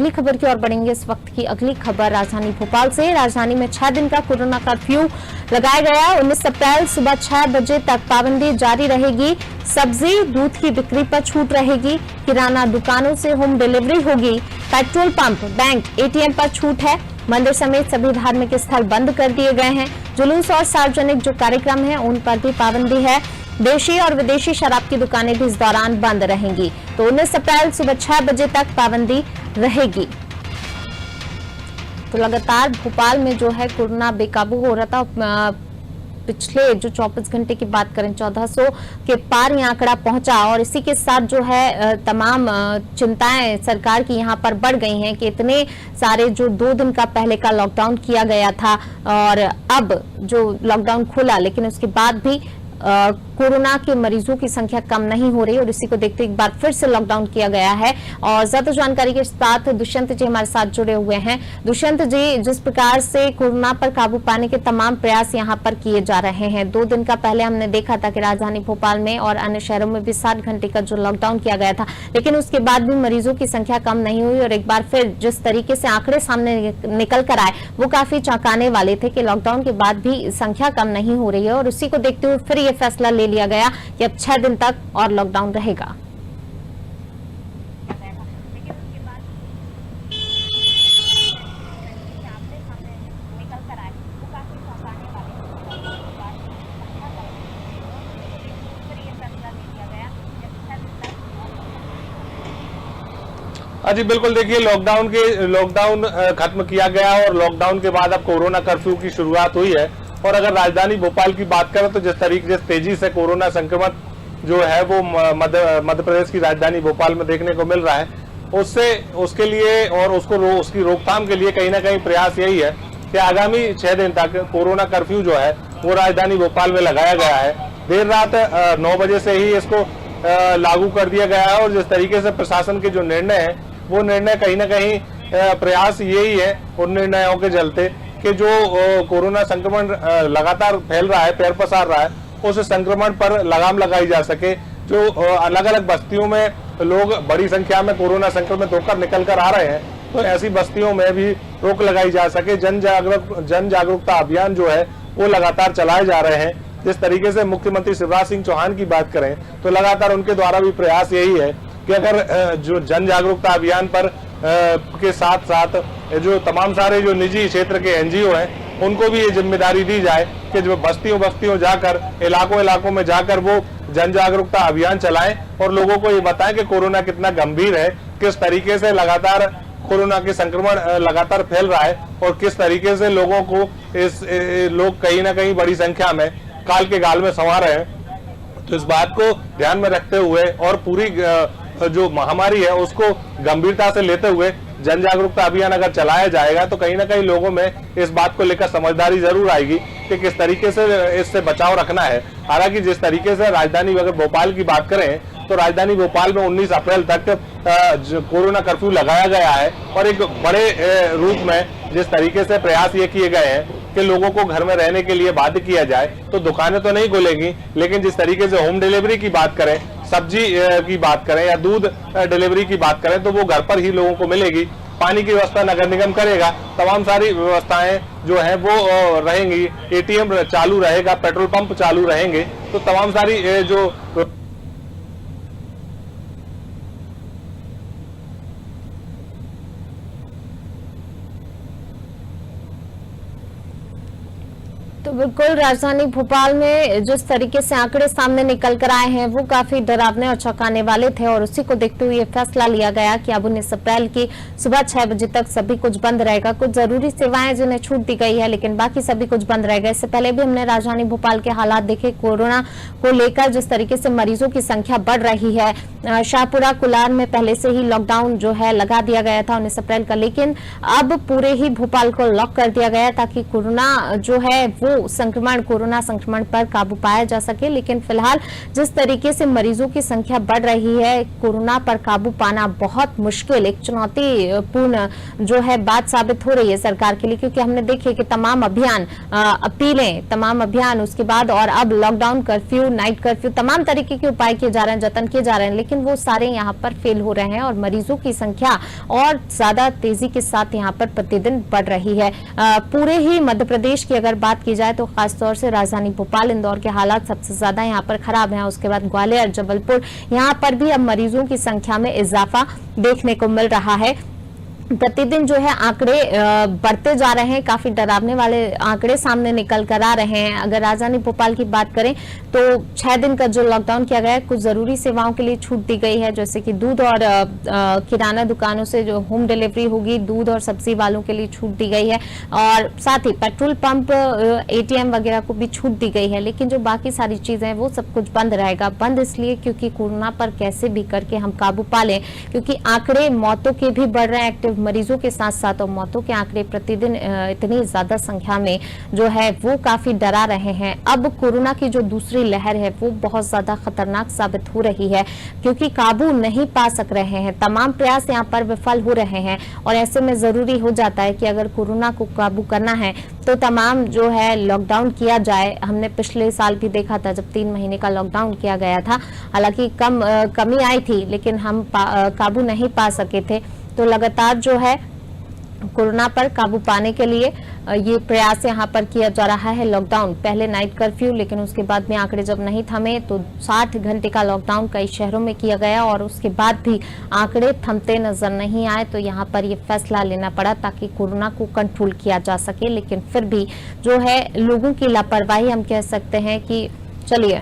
अगली खबर की ओर बढ़ेंगे। इस वक्त की अगली खबर राजधानी भोपाल से। राजधानी में 6 दिन का कोरोना कर्फ्यू लगाया गया। 19 अप्रैल सुबह 6 बजे तक पाबंदी जारी रहेगी। सब्जी दूध की बिक्री पर छूट रहेगी। किराना दुकानों से होम डिलीवरी होगी। पेट्रोल पंप, बैंक, एटीएम पर छूट है। मंदिर समेत सभी धार्मिक स्थल बंद कर दिए गए हैं। जुलूस और सार्वजनिक जो कार्यक्रम हैं उन पर भी पाबंदी है। देशी और विदेशी शराब की दुकानें भी इस दौरान बंद रहेंगी। तो 19 अप्रैल सुबह 6 बजे तक पाबंदी रहेगी। तो लगातार भोपाल में जो है कोरोना बेकाबू हो रहा था। पिछले जो 24 घंटे की बात करें 1400 के पार ये आंकड़ा पहुंचा और इसी के साथ जो है तमाम चिंताएं सरकार की यहां पर बढ़ गई हैं कि इतने सारे जो 2 दिन का पहले का लॉकडाउन किया गया था और अब जो लॉकडाउन खुला लेकिन उसके बाद भी कोरोना के मरीजों की संख्या कम नहीं हो रही और इसी को देखते एक बार फिर से लॉकडाउन किया गया है। और ज्यादा जानकारी के साथ दुष्यंत जी हमारे साथ जुड़े हुए हैं। दुष्यंत जी, जिस प्रकार से कोरोना पर काबू पाने के तमाम प्रयास यहां पर किए जा रहे हैं, 2 दिन का पहले हमने देखा था कि राजधानी भोपाल में और अन्य शहरों में भी 7 घंटे का जो लॉकडाउन किया गया था, लेकिन उसके बाद भी मरीजों की संख्या कम नहीं हुई और एक बार फिर जिस तरीके से आंकड़े सामने निकल कर आए वो काफी चौंकाने वाले थे कि लॉकडाउन के बाद भी संख्या कम नहीं हो रही है और उसी को देखते हुए फिर ये फैसला ले लिया गया कि अब 6 दिन तक और लॉकडाउन रहेगा। जी बिल्कुल, देखिए लॉकडाउन खत्म किया गया और लॉकडाउन के बाद अब कोरोना कर्फ्यू की शुरुआत हुई है। और अगर राजधानी भोपाल की बात करें तो जिस तेजी से कोरोना संक्रमण जो है वो मध्य प्रदेश की राजधानी भोपाल में देखने को मिल रहा है, उसके लिए और उसकी रोकथाम के लिए कहीं ना कहीं प्रयास यही है कि आगामी 6 दिन तक कोरोना कर्फ्यू जो है वो राजधानी भोपाल में लगाया गया है। देर रात 9 बजे से ही इसको लागू कर दिया गया है और जिस तरीके से प्रशासन के जो निर्णय है वो निर्णय कहीं ना कहीं प्रयास यही है उन निर्णयों के चलते कि जो कोरोना संक्रमण लगातार फैल रहा है, पैर पसार रहा है, उस संक्रमण पर लगाम लगाई जा सके। जो अलग अलग बस्तियों में लोग बड़ी संख्या में कोरोना संक्रमित होकर निकल कर आ रहे हैं, तो ऐसी बस्तियों में भी रोक लगाई जा सके। जन जागरूकता अभियान जो है वो लगातार चलाए जा रहे हैं। जिस तरीके से मुख्यमंत्री शिवराज सिंह चौहान की बात करें तो लगातार उनके द्वारा भी प्रयास यही है कि अगर जो जन जागरूकता अभियान पर के साथ साथ जो तमाम सारे जो निजी क्षेत्र के एनजीओ हैं उनको भी ये जिम्मेदारी दी जाए कि जो बस्तियों जाकर इलाकों में जाकर वो जन जागरूकता अभियान चलाएं और लोगों को ये बताएं कि कोरोना कितना गंभीर है, किस तरीके से लगातार कोरोना के संक्रमण लगातार फैल रहा है और किस तरीके से लोगों को लोग कहीं ना कहीं बड़ी संख्या में काल के गाल में संवार रहे हैं। तो इस बात को ध्यान में रखते हुए और पूरी जो महामारी है उसको गंभीरता से लेते हुए जन जागरूकता अभियान अगर चलाया जाएगा तो कहीं ना कहीं लोगों में इस बात को लेकर समझदारी जरूर आएगी कि किस तरीके से इससे बचाव रखना है। हालांकि जिस तरीके से राजधानी अगर भोपाल की बात करें तो राजधानी भोपाल में 19 अप्रैल तक कोरोना कर्फ्यू लगाया गया है और एक बड़े रूप में जिस तरीके से प्रयास ये किए गए हैं कि लोगों को घर में रहने के लिए बाध्य किया जाए, तो दुकानें तो नहीं खुलेंगी, लेकिन जिस तरीके से होम डिलीवरी की बात करें, सब्जी की बात करें या दूध डिलीवरी की बात करें तो वो घर पर ही लोगों को मिलेगी। पानी की व्यवस्था नगर निगम करेगा, तमाम सारी व्यवस्थाएं जो है वो रहेंगी। एटीएम चालू रहेगा, पेट्रोल पंप चालू रहेंगे, तो तमाम सारी जो तो बिल्कुल राजधानी भोपाल में जिस तरीके से आंकड़े सामने निकल कर आए हैं वो काफी डरावने और चौंकाने वाले थे और उसी को देखते हुए फैसला लिया गया कि अब 19 अप्रैल की सुबह 6 बजे तक सभी कुछ बंद रहेगा। कुछ जरूरी सेवाएं जिन्हें छूट दी गई है लेकिन बाकी सभी कुछ बंद रहेगा। इससे पहले भी हमने राजधानी भोपाल के हालात देखे, कोरोना को लेकर जिस तरीके से मरीजों की संख्या बढ़ रही है। शाहपुरा कुलार में पहले से ही लॉकडाउन जो है लगा दिया गया था 19 अप्रैल का, लेकिन अब पूरे ही भोपाल को लॉक कर दिया गया ताकि कोरोना जो है वो संक्रमण कोरोना संक्रमण पर काबू पाया जा सके। लेकिन फिलहाल जिस तरीके से मरीजों की संख्या बढ़ रही है, कोरोना पर काबू पाना बहुत मुश्किल, एक चुनौतीपूर्ण जो है बात साबित हो रही है सरकार के लिए, क्योंकि हमने देखे कि तमाम अभियान, अपीलें, तमाम अभियान, उसके बाद और अब लॉकडाउन, कर्फ्यू, नाइट कर्फ्यू, तमाम तरीके के उपाय किए जा रहे हैं, जतन किए जा रहे हैं, लेकिन वो सारे यहाँ पर फेल हो रहे हैं और मरीजों की संख्या और ज्यादा तेजी के साथ यहाँ पर प्रतिदिन बढ़ रही है। पूरे ही मध्य प्रदेश की अगर बात की जाए तो खासतौर से राजधानी भोपाल, इंदौर के हालात सबसे ज्यादा यहाँ पर खराब हैं। उसके बाद ग्वालियर, जबलपुर, यहाँ पर भी अब मरीजों की संख्या में इजाफा देखने को मिल रहा है। प्रतिदिन जो है आंकड़े बढ़ते जा रहे हैं, काफी डरावने वाले आंकड़े सामने निकल कर आ रहे हैं। अगर राजधानी भोपाल की बात करें तो 6 दिन का जो लॉकडाउन किया गया है, कुछ जरूरी सेवाओं के लिए छूट दी गई है, जैसे कि दूध और किराना दुकानों से जो होम डिलीवरी होगी, दूध और सब्जी वालों के लिए छूट दी गई है, और साथ ही पेट्रोल पंप, ATM वगैरह को भी छूट दी गई है। लेकिन जो बाकी सारी चीजें हैं वो सब कुछ बंद रहेगा। बंद इसलिए क्योंकि कोरोना पर कैसे भी करके हम काबू पा लें, क्योंकि आंकड़े मौतों के भी बढ़ रहे हैं, एक्टिव मरीजों के साथ साथ, और मौतों के आंकड़े प्रतिदिन इतनी ज्यादा संख्या में जो है वो काफी डरा रहे हैं। अब कोरोना की जो दूसरी लहर है वो बहुत ज्यादा खतरनाक साबित हो रही है, क्योंकि काबू नहीं पा सक रहे हैं, तमाम प्रयास यहाँ पर विफल हो रहे हैं। और ऐसे में जरूरी हो जाता है कि अगर कोरोना को काबू करना है तो तमाम जो है लॉकडाउन किया जाए। हमने पिछले साल भी देखा था जब 3 महीने का लॉकडाउन किया गया था, हालांकि कमी आई थी लेकिन हम काबू नहीं पा सके थे। तो लगातार जो है कोरोना पर काबू पाने के लिए ये प्रयास यहाँ पर किया जा रहा है। लॉकडाउन, पहले नाइट कर्फ्यू, लेकिन उसके बाद में आंकड़े जब नहीं थमे तो 60 घंटे का लॉकडाउन कई शहरों में किया गया, और उसके बाद भी आंकड़े थमते नजर नहीं आए। तो यहाँ पर ये फैसला लेना पड़ा ताकि कोरोना को कंट्रोल किया जा सके। लेकिन फिर भी जो है लोगों की लापरवाही, हम कह सकते हैं कि चलिए